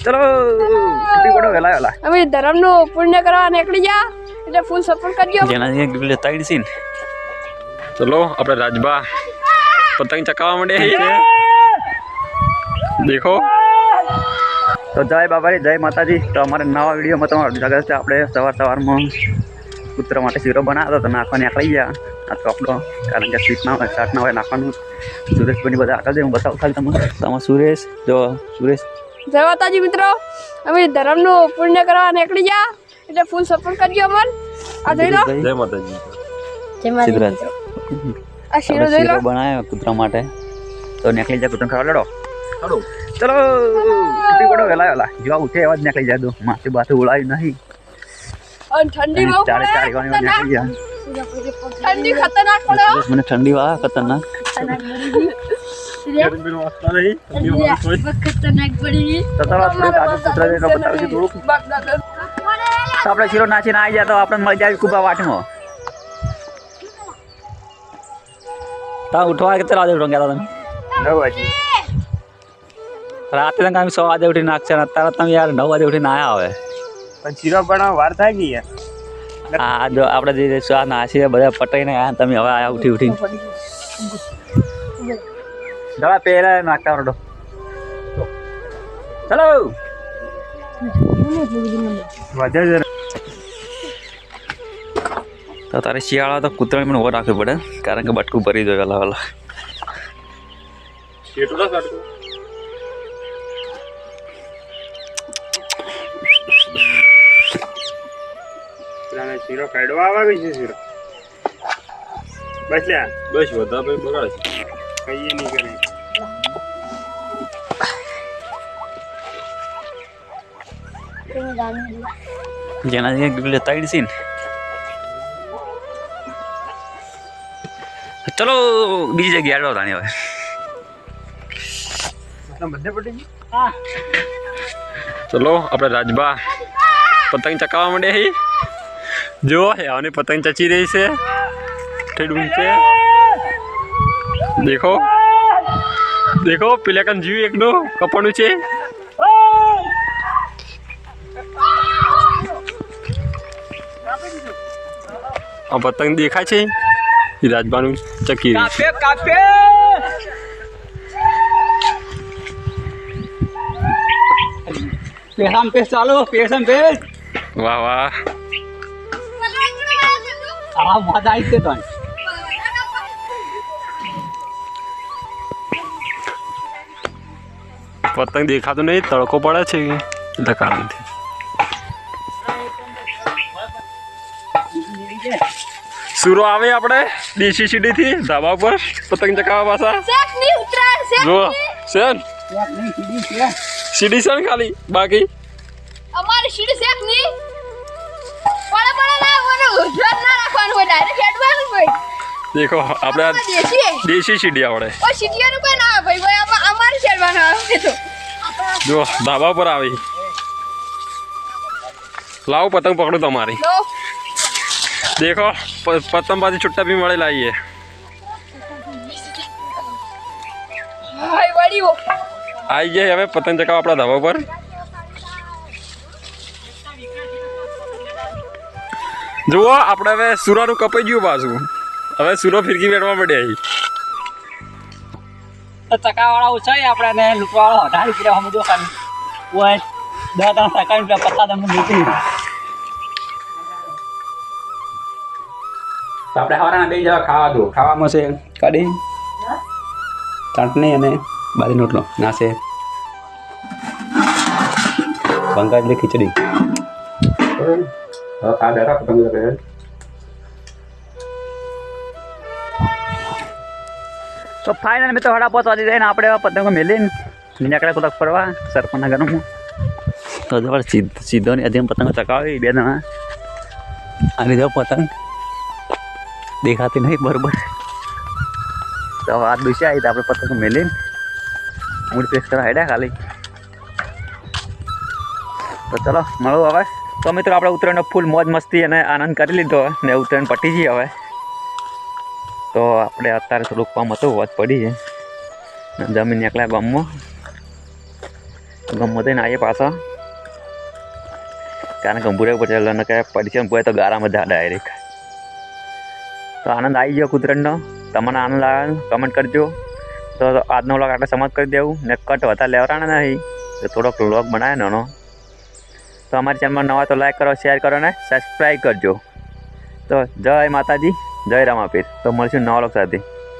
ચલો બડો વેલા વેલા અમે ધર્મનું પુણ્ય કરવા નીકળી જા એટલે ફૂલ સપોર્ટ કરજો જેના જે તાઈડ છે ને ચલો આપણે રાજબા પતંગ ચકાવવા માંડે છે દેખો તો જય બાબાજી જય માતાજી તો અમારે નવા વિડીયોમાં તમારું સ્વાગત છે આપણે સવારમાં પુત્ર માટે શીરો બનાવ્યો તો નાખવા નીકળી ગયા આ તો આપણો કારણ કે સ્વીટ ના હોય શાક ના હોય નાખવાનું સુરેશભાઈ બધા આગળ હું બતાવું ખાલી તમારે સુરેશ જો સુરેશ જય માતાજી મિત્રો અમે ધર્મનું પુણ્ય કરવા નીકળી જા એટલે ફૂલ સપોર્ટ કરજો અમન આ જોઈ લો જય માતાજી સિદ્ધરાજ આ શીરો જોઈ લો બનાવ્યો કૂતરા માટે તો નીકળી જાય કૂતરા ખાવા લડો ચલો કેટલી બડો વેલા વેલા જેવા ઉઠે એવા જ નીકળી જાય દો માથે બાથે ઉડાવી નહીં અને ઠંડી બહુ પડે નીકળી જાય ઠંડી ખતરનાક પડે મને ઠંડી વાહ ખતરનાક ખતરનાક પડી તો ચાલો આપણે આગળ કૂતરા જઈને બતાવીશું થોડુંક તો આપણે શીરો નાચીને આવી જાય તો આપણે મળી જાય કુબા વાટમાં તા ઉઠવા કેટલા વાગે ઉઠવા ગયા તમે 9 વાગે રાતે તમે 100 વાગે ઉઠીને નાખશે ને અત્યારે તમે યાર 9 વાગે ઉઠીને આવ્યા હવે પણ શીરો બનાવવા વાર થાય ગઈ યાર હા જો આપણે જે સ્વા નાસી બધા પટાઈને આવ્યા તમે હવે આયા ઉઠી ઉઠીને દવા પહેલા નાખતા રડો ચલો વધે છે તો તારે શિયાળા તો કૂતરાને પણ ઓર રાખવી પડે કારણ કે બટકું ભરી દો વેલા વેલા કેટલો કાઢતો પ્લાને શીરો કાઢવા આવે છે શીરો બસ લ્યા બસ વધા ભાઈ બગાડે છે કઈએ નહીં કરે જેના જે તાઈડ છે ને ચલો બીજી જગ્યાએ આડો તાણી હવે બધે પડી ગઈ ચલો આપણે રાજબા પતંગ ચકાવવા માંડે છે જો આની પતંગ ચચી રહી છે ઠેડ ઊંચે દેખો દેખો પેલા કાન જીવ એકનો કપડું છે આ પતંગ દેખાય છે એ રાજબાનું ચકી રહી છે પેશામ પેશ ચાલો પેશામ પેશ વાહ વાહ આ મજા આવી છે તો પતંગ દેખાતો નહીં તડકો પડે છે એટલે કારણથી સુરો આવે આપણે દેશી સીડીથી ધાબા પર પતંગ ચકાવવા પાછા શેક ની ઉતરા શેક જો શેન સીડી છે ને ખાલી બાકી અમારી સીડી શેક ની પડે ના મને ઉજ્જવલ ના રાખવાનું હોય ડાયરેક્ટ હેડવાનું હોય દેખો આપણે આ દેશી સીડી આપણે ઓ સીડીઓનું કોઈ ના આવે ભાઈ અમારી હેડવાનું આવે તો જો ધાબા પર આવી લાવો પતંગ પકડો તમારી લો देखो पतंग बाजी छुट्टा भी मड़े लाइए હાય વડીઓ आई गए हमें पतंग चकाव अपना धाबा पर जुओ આપણે હવે સુરાનું કપાઈ ગયું પાછું હવે સુરો ફિરકી બેઠવા માંડે અહીં તો ચકાવાળા ઓછા આપણે લૂંટવાળો 18 રૂપિયા સમજો ખાલી ઓય 10 સેકન્ડ પત્તા તમને લૂંટી તો આપણે હવાના બે જવા ખાવા દો ખાવામાં છે કઢી ચટણી અને બાજરી રોટલો નાશે બંગાળી ખીચડી આ બેઠા પતંગ લગે તો ફાઇનલ મેં તો 5:30 વાગે જઈને આપણે પતંગો મેલીને નીકળે કોતક ફરવા સરપંચના ઘરમાં તો જબર સીધો ને અધ્યમ પતંગો ચકાવી બે જણા અને જો પતંગ દેખાતી નહીં બરોબર તો આ દુસરી આવી તો આપણે પતંગ મેલીને મૂડ ફ્રેશ કરવા હેડ્યા ખાલી તો ચલો મળો હવે તો મિત્રો આપણે ઉત્તરાયણનો ફૂલ મોજ મસ્તી અને આનંદ કરી લીધો ને ઉત્તરાયણ પટી ગઈ હવે તો આપણે અત્યારે થોડુંક કામ હતું વાત પડી છે જમીન એકલા ગામમાં ગમો થઈને આવીએ પાછા કારણ કે ભૂરે પટેલ ને કે પરિચય પૂરે તો ગારામાં જા ડાયરેક્ટ. તો આનંદ આવી ગયો કુદરતનો. તમને આનંદ આવે કમેન્ટ કરજો. તો આજનો વ્લોગ આટલે સમાપ્ત કરી દેવું ને કટ વધારે લેવરાણા નહીં તો થોડોક વ્લોગ બનાવે નાનો. તો અમારી ચેનલમાં નવા તો લાઈક કરો, શેર કરો ને સબસ્ક્રાઈબ કરજો. તો જય માતાજી, જય રામાપીર. તો મળશું નવા વ્લોગ સાથે.